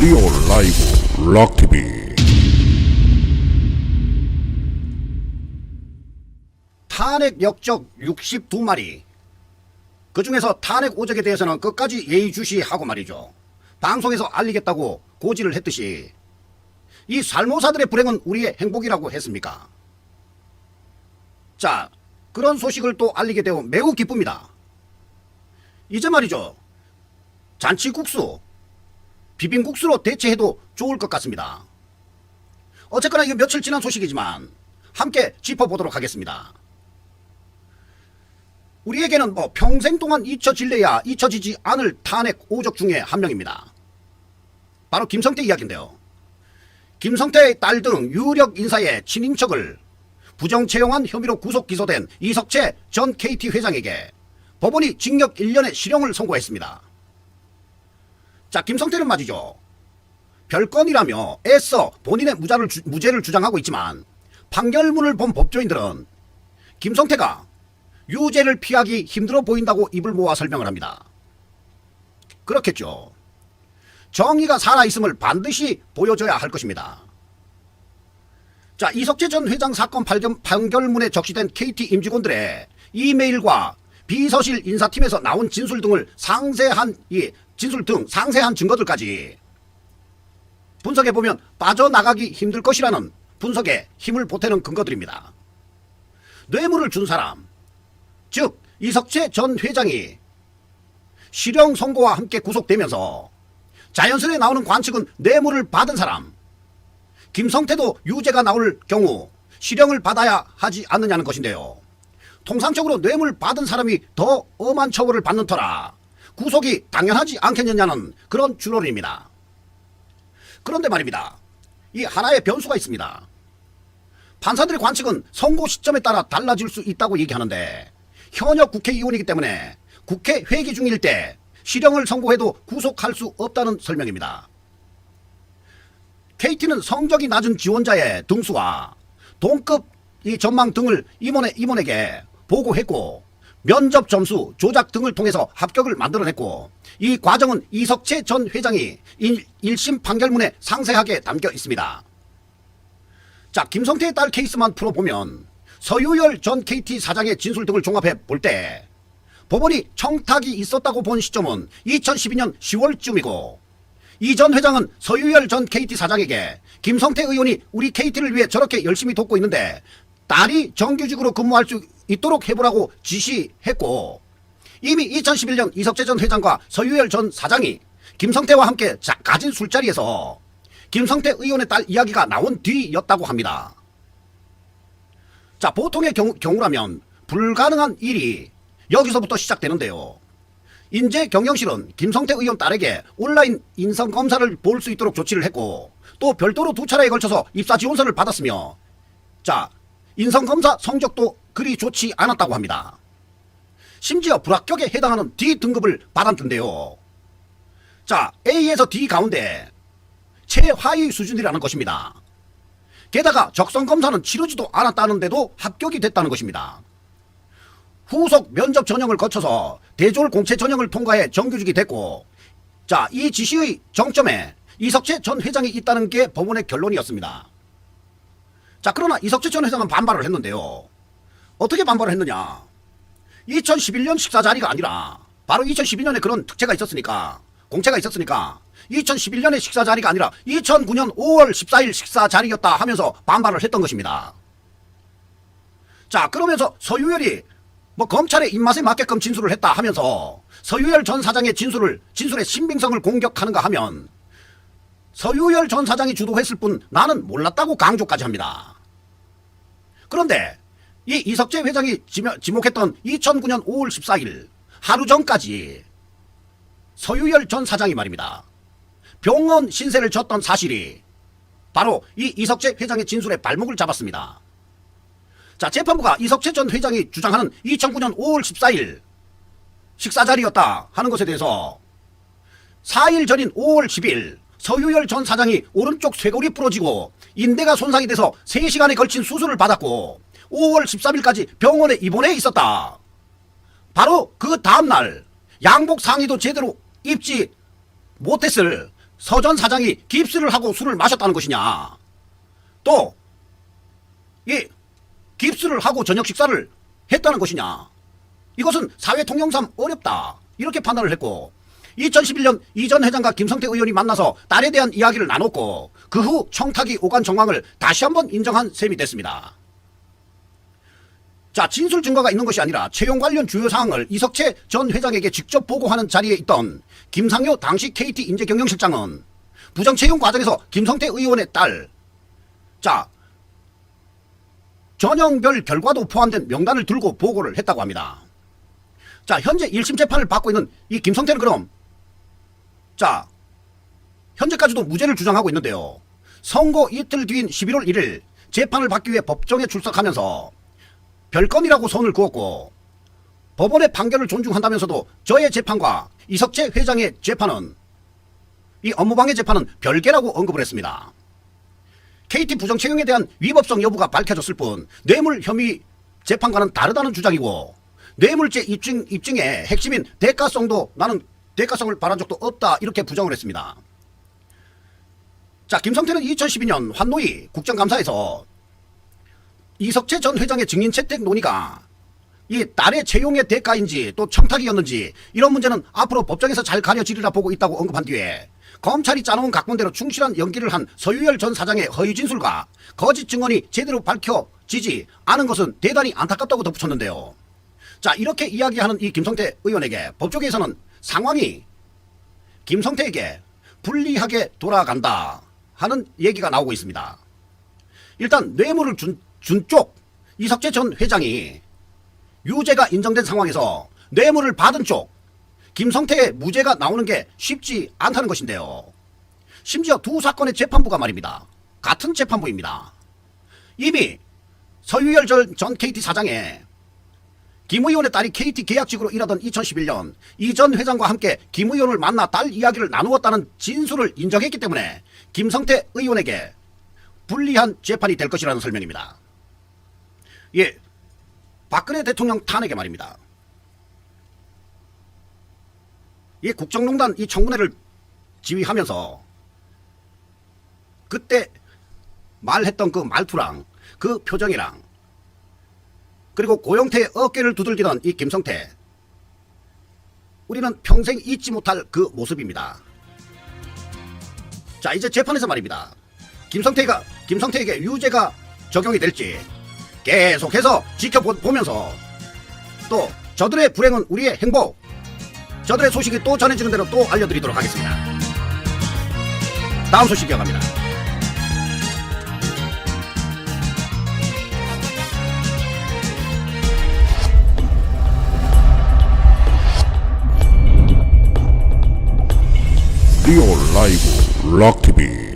라디오 라이브 락TV. 탄핵 역적 62마리. 그 중에서 탄핵 오적에 대해서는 끝까지 예의주시하고 말이죠. 방송에서 알리겠다고 고지를 했듯이 이 살모사들의 불행은 우리의 행복이라고 했습니까? 자, 그런 소식을 또 알리게 되어 매우 기쁩니다. 이제 말이죠. 잔치국수, 비빔국수로 대체해도 좋을 것 같습니다. 어쨌거나 이거 며칠 지난 소식이지만 함께 짚어보도록 하겠습니다. 우리에게는 뭐 평생 동안 잊혀질래야 잊혀지지 않을 탄핵 오적 중에 한 명입니다. 바로 김성태 이야기인데요. 김성태의 딸 등 유력 인사의 친인척을 부정 채용한 혐의로 구속 기소된 이석채 전 KT 회장에게 법원이 징역 1년의 실형을 선고했습니다. 자, 김성태는 말이죠. 별건이라며 애써 본인의 무죄를 주장하고 있지만 판결문을 본 법조인들은 김성태가 유죄를 피하기 힘들어 보인다고 입을 모아 설명을 합니다. 그렇겠죠. 정의가 살아있음을 반드시 보여줘야 할 것입니다. 자, 이석채 전 회장 사건 판결문에 적시된 KT 임직원들의 이메일과 비서실 인사팀에서 나온 진술 등을 상세한 증거들까지 분석해보면 빠져나가기 힘들 것이라는 분석에 힘을 보태는 근거들입니다. 뇌물을 준 사람, 즉 이석채 전 회장이 실형 선고와 함께 구속되면서 자연스레 나오는 관측은 뇌물을 받은 사람, 김성태도 유죄가 나올 경우 실형을 받아야 하지 않느냐는 것인데요. 통상적으로 뇌물 받은 사람이 더 엄한 처벌을 받는 터라 구속이 당연하지 않겠느냐는 그런 추론입니다. 그런데 말입니다. 이 하나의 변수가 있습니다. 판사들의 관측은 선고 시점에 따라 달라질 수 있다고 얘기하는데 현역 국회의원이기 때문에 국회 회기 중일 때 실형을 선고해도 구속할 수 없다는 설명입니다. KT는 성적이 낮은 지원자의 등수와 동급 전망 등을 임원에게 보고했고 면접 점수 조작 등을 통해서 합격을 만들어냈고 이 과정은 이석채 전 회장이 1심 판결문에 상세하게 담겨 있습니다. 자, 김성태의 딸 케이스만 풀어보면 서유열 전 KT 사장의 진술 등을 종합해 볼 때 법원이 청탁이 있었다고 본 시점은 2012년 10월쯤이고 이 전 회장은 서유열 전 KT 사장에게 김성태 의원이 우리 KT를 위해 저렇게 열심히 돕고 있는데 딸이 정규직으로 근무할 수 있도록 해보라고 지시했고 이미 2011년 이석채 전 회장과 서유열 전 사장이 김성태와 함께 가진 술자리에서 김성태 의원의 딸 이야기가 나온 뒤였다고 합니다. 자, 보통의 경우라면 불가능한 일이 여기서부터 시작되는데요. 인재경영실은 김성태 의원 딸에게 온라인 인성검사를 볼 수 있도록 조치를 했고 또 별도로 2차례에 걸쳐서 입사 지원서를 받았으며 자, 인성검사 성적도 그리 좋지 않았다고 합니다. 심지어 불합격에 해당하는 D등급을 받았던데요. 자, A에서 D 가운데 최하위 수준이라는 것입니다. 게다가 적성검사는 치르지도 않았다는데도 합격이 됐다는 것입니다. 후속 면접 전형을 거쳐서 대졸 공채 전형을 통과해 정규직이 됐고 자, 이 지시의 정점에 이석채 전 회장이 있다는 게 법원의 결론이었습니다. 자, 그러나 이석채 전 회장은 반발을 했는데요. 어떻게 반발을 했느냐. 2011년 식사 자리가 아니라 바로 2012년에 그런 특채가 있었으니까 공채가 있었으니까 2011년의 식사 자리가 아니라 2009년 5월 14일 식사 자리였다 하면서 반발을 했던 것입니다. 자, 그러면서 서유열이 검찰의 입맛에 맞게끔 진술을 했다 하면서 서유열 전 사장의 진술의 신빙성을 공격하는가 하면 서유열 전 사장이 주도했을 뿐 나는 몰랐다고 강조까지 합니다. 그런데 이 이석채 회장이 지목했던 2009년 5월 14일 하루 전까지 서유열 전 사장이 말입니다. 병원 신세를 졌던 사실이 바로 이 이석채 회장의 진술에 발목을 잡았습니다. 자, 재판부가 이석채 전 회장이 주장하는 2009년 5월 14일 식사 자리였다 하는 것에 대해서 4일 전인 5월 10일 서유열 전 사장이 오른쪽 쇄골이 부러지고 인대가 손상이 돼서 3시간에 걸친 수술을 받았고 5월 13일까지 병원에 입원해 있었다. 바로 그 다음날 양복 상의도 제대로 입지 못했을 서 전 사장이 깁스를 하고 술을 마셨다는 것이냐, 또 이 깁스를 하고 저녁 식사를 했다는 것이냐, 이것은 사회 통념상 어렵다 이렇게 판단을 했고, 2011년 이 전 회장과 김성태 의원이 만나서 딸에 대한 이야기를 나눴고, 그 후 청탁이 오간 정황을 다시 한번 인정한 셈이 됐습니다. 자, 진술 증거가 있는 것이 아니라 채용 관련 주요 사항을 이석채 전 회장에게 직접 보고하는 자리에 있던 김상효 당시 KT 인재경영실장은 부정 채용 과정에서 김성태 의원의 딸, 자, 전형별 결과도 포함된 명단을 들고 보고를 했다고 합니다. 자, 현재 1심 재판을 받고 있는 이 김성태는 그럼, 자, 현재까지도 무죄를 주장하고 있는데요. 선고 이틀 뒤인 11월 1일 재판을 받기 위해 법정에 출석하면서 별건이라고 손을 그었고, 법원의 판결을 존중한다면서도 저의 재판과 이석채 회장의 재판은, 이 업무방해 재판은 별개라고 언급을 했습니다. KT 부정 채용에 대한 위법성 여부가 밝혀졌을 뿐 뇌물 혐의 재판과는 다르다는 주장이고, 뇌물죄 입증의 핵심인 대가성도 나는 대가성을 바란 적도 없다 이렇게 부정을 했습니다. 자, 김성태는 2012년 환노위 국정감사에서 이석채 전 회장의 증인 채택 논의가 이 딸의 채용의 대가인지 또 청탁이었는지 이런 문제는 앞으로 법정에서 잘 가려지리라 보고 있다고 언급한 뒤에, 검찰이 짜놓은 각본대로 충실한 연기를 한 서유열 전 사장의 허위 진술과 거짓 증언이 제대로 밝혀지지 않은 것은 대단히 안타깝다고 덧붙였는데요. 자, 이렇게 이야기하는 이 김성태 의원에게 법조계에서는 상황이 김성태에게 불리하게 돌아간다 하는 얘기가 나오고 있습니다. 일단 뇌물을 준 쪽 이석채 전 회장이 유죄가 인정된 상황에서 뇌물을 받은 쪽 김성태의 무죄가 나오는 게 쉽지 않다는 것인데요. 심지어 두 사건의 재판부가 말입니다. 같은 재판부입니다. 이미 서유열 전 KT 사장의 김 의원의 딸이 KT 계약직으로 일하던 2011년 이 전 회장과 함께 김 의원을 만나 딸 이야기를 나누었다는 진술을 인정했기 때문에 김성태 의원에게 불리한 재판이 될 것이라는 설명입니다. 예, 박근혜 대통령 탄핵에 말입니다. 이 국정농단 이 청문회를 지휘하면서 그때 말했던 그 말투랑 그 표정이랑, 그리고 고영태의 어깨를 두들기던 이 김성태, 우리는 평생 잊지 못할 그 모습입니다. 자, 이제 재판에서 말입니다. 김성태에게 유죄가 적용이 될지 계속해서 지켜보면서, 또 저들의 불행은 우리의 행복, 저들의 소식이 또 전해지는 대로 또 알려드리도록 하겠습니다. 다음 소식 이어갑니다. 리오 라이브 락TV